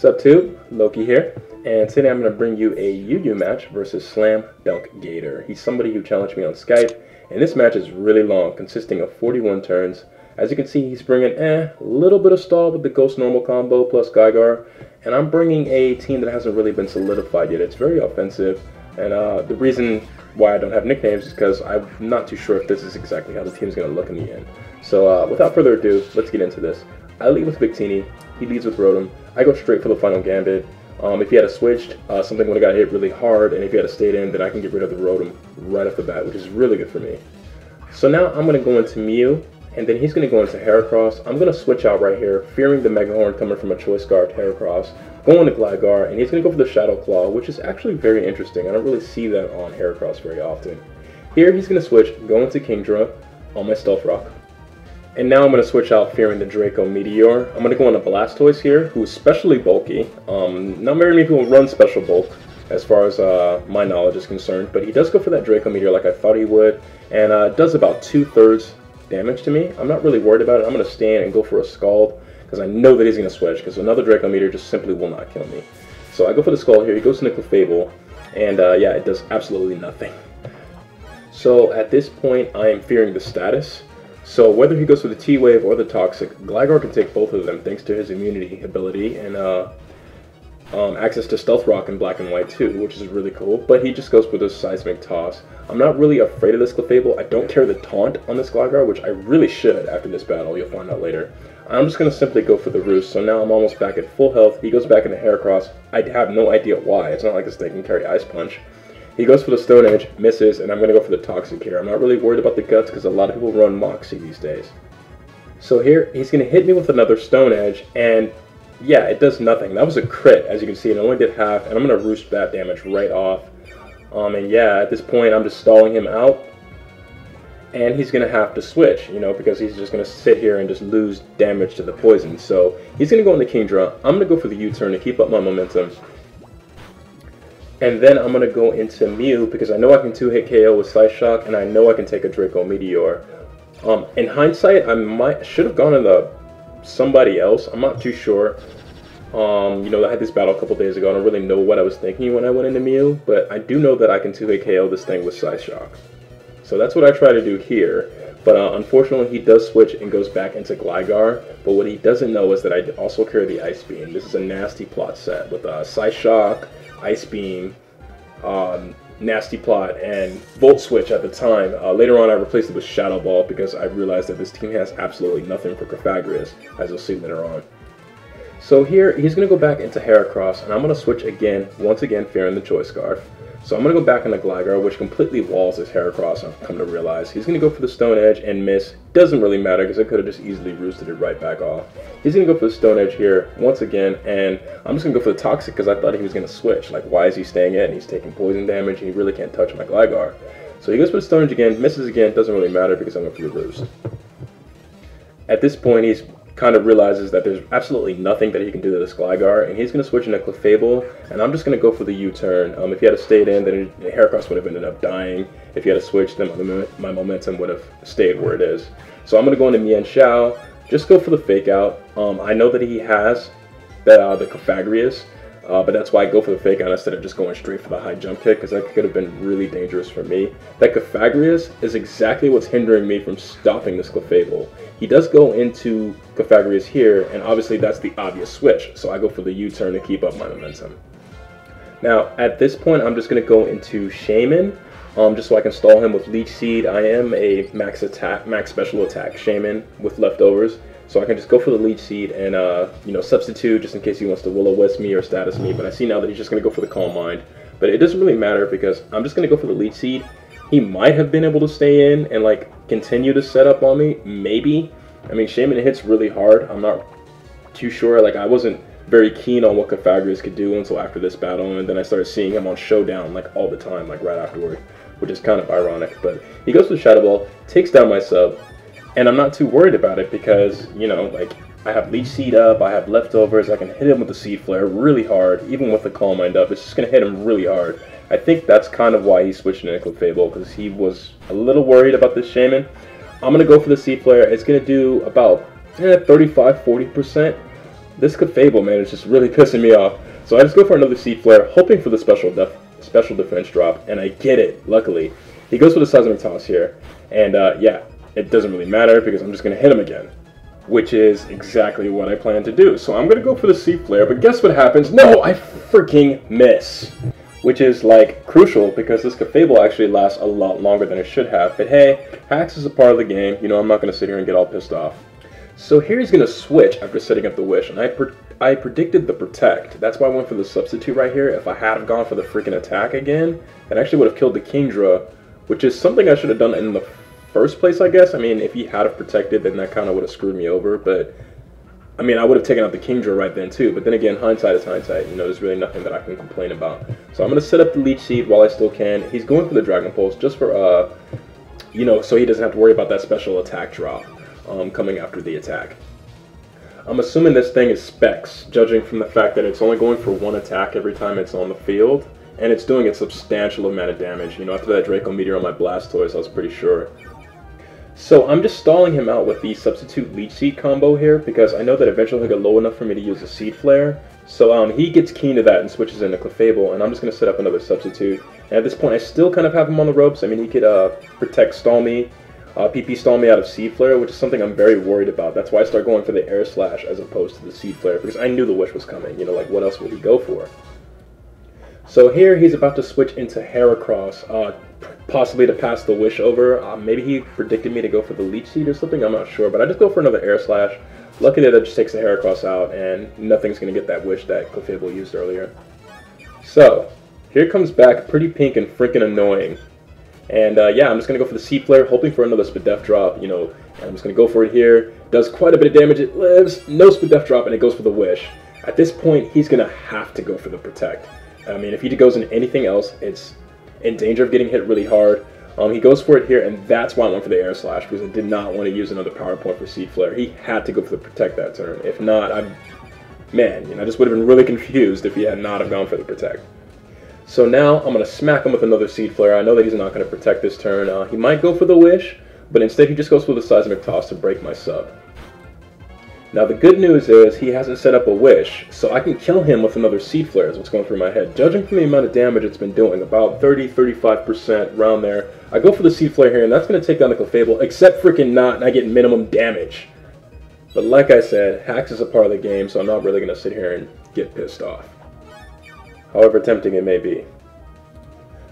Sup tube, Loki here, and today I'm going to bring you a Yu-Yu match versus SlamDunkGator. He's somebody who challenged me on Skype, and this match is really long, consisting of 41 turns. As you can see, he's bringing a little bit of stall with the Ghost Normal combo plus Gygar, and I'm bringing a team that hasn't really been solidified yet. It's very offensive, and the reason why I don't have nicknames is because I'm not too sure if this is exactly how the team's going to look in the end. So without further ado, let's get into this. I lead with Big Teeny, he leads with Rotom. I go straight for the final gambit. If he had switched, something would have got hit really hard, and if he had stayed in, then I can get rid of the Rotom right off the bat, which is really good for me. So now I'm going to go into Mew, and then he's going to go into Heracross. I'm going to switch out right here, fearing the Mega Horn coming from a Choice Scarf Heracross, going to Gligar, and he's going to go for the Shadow Claw, which is actually very interesting. I don't really see that on Heracross very often. Here he's going to switch, go into Kingdra on my Stealth Rock. And now I'm going to switch out fearing the Draco Meteor. I'm going to go on a Blastoise here, who's specially bulky. Not very many people run special bulk, as far as my knowledge is concerned, but he does go for that Draco Meteor like I thought he would, and does about 2/3 damage to me. I'm not really worried about it. I'm going to stand and go for a Scald, because I know that he's going to switch, because another Draco Meteor just simply will not kill me. So I go for the Scald here, he goes to Clefable, and yeah, it does absolutely nothing. So at this point, I am fearing the status. So whether he goes for the T-Wave or the Toxic, Gligar can take both of them thanks to his immunity ability and access to Stealth Rock in Black and White too, which is really cool. But he just goes for the Seismic Toss. I'm not really afraid of this Clefable. I don't care the taunt on this Gligar, which I really should after this battle. You'll find out later. I'm just going to simply go for the Roost. So now I'm almost back at full health. He goes back into Heracross. I have no idea why. It's not like this thing can carry Ice Punch. He goes for the Stone Edge, misses, and I'm going to go for the Toxic here. I'm not really worried about the Guts because a lot of people run Moxie these days. So here, he's going to hit me with another Stone Edge, and yeah, it does nothing. That was a crit, as you can see, and it only did half, and I'm going to Roost that damage right off. And yeah, at this point, I'm just stalling him out, and he's going to have to switch, you know, because he's just going to sit here and just lose damage to the poison. So he's going to go into Kingdra. I'm going to go for the U-turn to keep up my momentum. And then I'm going to go into Mew because I know I can 2-hit KO with Side Shock, and I know I can take a Draco Meteor. In hindsight, I should have gone into somebody else. I'm not too sure. You know, I had this battle a couple days ago. I don't really know what I was thinking when I went into Mew, but I do know that I can 2-hit KO this thing with Side Shock. So that's what I try to do here. But unfortunately, he does switch and goes back into Gligar. But what he doesn't know is that I also carry the Ice Beam. This is a nasty plot set with Side Shock, Ice Beam, Nasty Plot, and Volt Switch at the time. Later on, I replaced it with Shadow Ball because I realized that this team has absolutely nothing for Cofagrigus, as you'll see later on. So here, he's going to go back into Heracross, and I'm going to switch again, once again, fearing the Choice Scarf. So I'm going to go back into Gligar, which completely walls his Heracross, I've come to realize. He's going to go for the Stone Edge and miss. Doesn't really matter because I could have just easily roosted it right back off. He's going to go for the Stone Edge here once again, and I'm just going to go for the Toxic because I thought he was going to switch. Like, why is he staying in? He's taking poison damage and he really can't touch my Gligar. So he goes for the Stone Edge again, misses again, doesn't really matter because I'm going for the roost. At this point, he's kind of realizes that there's absolutely nothing that he can do to this Gligar, and he's going to switch into Clefable, and I'm just going to go for the U-turn. If he had stayed in, then Heracross would have ended up dying. If he had switched, then my momentum would have stayed where it is. So I'm going to go into Mian Xiao, just go for the Fake Out. I know that he has the Cofagrigus, but that's why I go for the Fake Out instead of just going straight for the high jump kick, because that could have been really dangerous for me. That Cofagrigus is exactly what's hindering me from stopping this Clefable. He does go into Cofagrigus here, and obviously that's the obvious switch, so I go for the U-turn to keep up my momentum. Now, at this point, I'm just going to go into Shaman, just so I can stall him with Leech Seed. I am a max special attack Shaman with leftovers, so I can just go for the Leech Seed and, you know, substitute just in case he wants to Will-O-Wisp me or Status me, but I see now that he's just going to go for the Calm Mind. But it doesn't really matter because I'm just going to go for the Leech Seed. He might have been able to stay in and, like, continue to set up on me, maybe. I mean, Shaman hits really hard. I'm not too sure. Like, I wasn't very keen on what Cofagrigus could do until after this battle, and then I started seeing him on Showdown, like, all the time, like, right afterward, which is kind of ironic. But he goes for the Shadow Ball, takes down my sub, and I'm not too worried about it because, you know, like, I have Leech Seed up, I have leftovers, I can hit him with the Seed Flare really hard, even with the Calm Mind up. It's just going to hit him really hard. I think that's kind of why he switched into Clefable, because he was a little worried about this Shaman. I'm going to go for the Seed Flare. It's going to do about 35-40%, This Clefable, man, is just really pissing me off. So I just go for another Seed Flare, hoping for the special defense drop, and I get it, luckily. He goes for the Seismic Toss here, and yeah, it doesn't really matter because I'm just going to hit him again, which is exactly what I plan to do. So I'm going to go for the Seed Flare, but guess what happens? No, I freaking miss, which is, like, crucial because this Clefable actually lasts a lot longer than it should have. But hey, hacks is a part of the game. You know, I'm not going to sit here and get all pissed off. So here he's going to switch after setting up the Wish, and I predicted the Protect. That's why I went for the Substitute right here. If I had gone for the freaking attack again, it actually would have killed the Kingdra, which is something I should have done in the first place, I guess. I mean, if he had have protected, then that kind of would have screwed me over, but I mean, I would have taken out the Kingdra right then too, but then again, hindsight is hindsight. You know, there's really nothing that I can complain about. So I'm going to set up the Leech Seed while I still can. He's going for the Dragon Pulse just for, you know, so he doesn't have to worry about that special attack drop coming after the attack. I'm assuming this thing is Specs, judging from the fact that it's only going for one attack every time it's on the field, and it's doing a substantial amount of damage. You know, after that Draco Meteor on my Blastoise, I was pretty sure. So I'm just stalling him out with the Substitute Leech Seed combo here, because I know that eventually he'll get low enough for me to use a Seed Flare. So he gets keen to that and switches into Clefable, and I'm just going to set up another Substitute. And at this point, I still kind of have him on the ropes. I mean, he could Protect Stall me, PP Stall me out of Seed Flare, which is something I'm very worried about. That's why I start going for the Air Slash as opposed to the Seed Flare, because I knew the Wish was coming. You know, like, what else would he go for? So here he's about to switch into Heracross, possibly to pass the Wish over. Maybe he predicted me to go for the Leech Seed or something, I'm not sure. But I just go for another Air Slash. Luckily that just takes the Heracross out, and nothing's going to get that Wish that Clefable used earlier. So, here comes back Pretty Pink and freaking annoying. And yeah, I'm just going to go for the Seed Flare, hoping for another Spadef drop, you know. And I'm just going to go for it here. Does quite a bit of damage, it lives, no Spadef drop, and it goes for the Wish. At this point, he's going to have to go for the Protect. I mean, if he goes into anything else, it's in danger of getting hit really hard. He goes for it here, and that's why I went for the Air Slash, because I did not want to use another Power Point for Seed Flare. He had to go for the Protect that turn. If not, man, you know, I just would have been really confused if he had not have gone for the Protect. So now I'm going to smack him with another Seed Flare. I know that he's not going to Protect this turn. He might go for the Wish, but instead he just goes for the Seismic Toss to break my sub. Now the good news is he hasn't set up a Wish, so I can kill him with another Seed Flare is what's going through my head. Judging from the amount of damage it's been doing, about 30-35% around there, I go for the Seed Flare here, and that's going to take down the Clefable, except freaking not, and I get minimum damage. But like I said, hacks is a part of the game, so I'm not really going to sit here and get pissed off. However tempting it may be.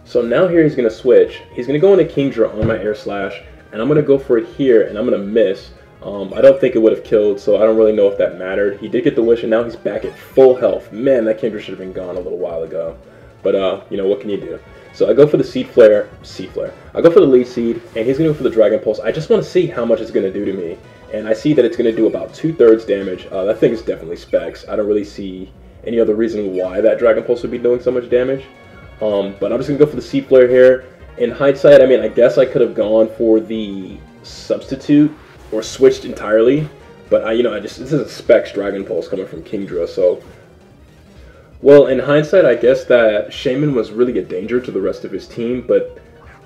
So now here he's going to switch. He's going to go into Kingdra on my Air Slash, and I'm going to go for it here, and I'm going to miss. I don't think it would have killed, so I don't really know if that mattered. He did get the Wish, and now he's back at full health. Man, that Kingdra should have been gone a little while ago. But, you know, what can you do? So I go for the Seed Flare. I go for the Leech Seed, and he's going to go for the Dragon Pulse. I just want to see how much it's going to do to me. And I see that it's going to do about 2/3 damage. That thing is definitely Specs. I don't really see any other reason why that Dragon Pulse would be doing so much damage. But I'm just going to go for the Seed Flare here. In hindsight, I mean, I guess I could have gone for the Substitute or switched entirely, but you know, this is a Specs Dragon Pulse coming from Kingdra, so well, in hindsight, I guess that Shaman was really a danger to the rest of his team, but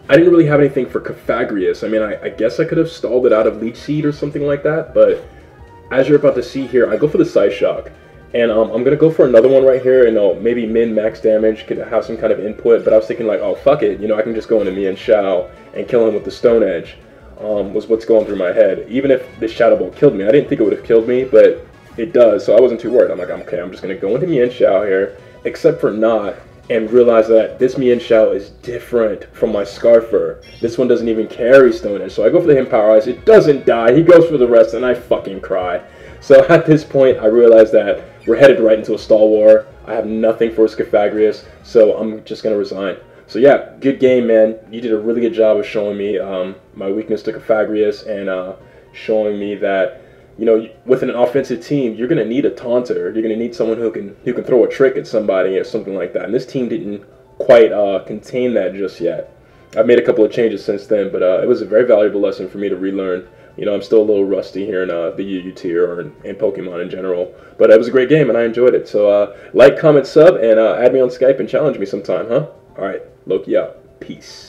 I didn't really have anything for Cofagrius. I mean, I guess I could have stalled it out of Leech Seed or something like that, but as you're about to see here, I go for the Psyshock, and I'm gonna go for another one right here, and maybe min-max damage, could have some kind of input, but I was thinking like, oh fuck it, you know, I can just go into Mian Shao and kill him with the Stone Edge. Was what's going through my head. Even if the Shadow Bolt killed me, I didn't think it would have killed me, but it does, so I wasn't too worried. I'm like, okay, I'm just going to go into Mian Shao here, except for not, and realize that this Mian Shao is different from my Scarfer. This one doesn't even carry Stone Edge, so I go for the Himpower-Eyes. It doesn't die. He goes for the rest, and I fucking cry. So at this point, I realize that we're headed right into a stall war. I have nothing for Scapagrius, so I'm just going to resign. So yeah, good game, man. You did a really good job of showing me my weakness to Cofagrius and showing me that, you know, with an offensive team, you're gonna need a taunter. You're gonna need someone who can throw a trick at somebody or something like that. And this team didn't quite contain that just yet. I've made a couple of changes since then, but it was a very valuable lesson for me to relearn. You know, I'm still a little rusty here in the UU tier or in Pokemon in general. But it was a great game, and I enjoyed it. So like, comment, sub, and add me on Skype and challenge me sometime, huh? All right, Loki out. Peace.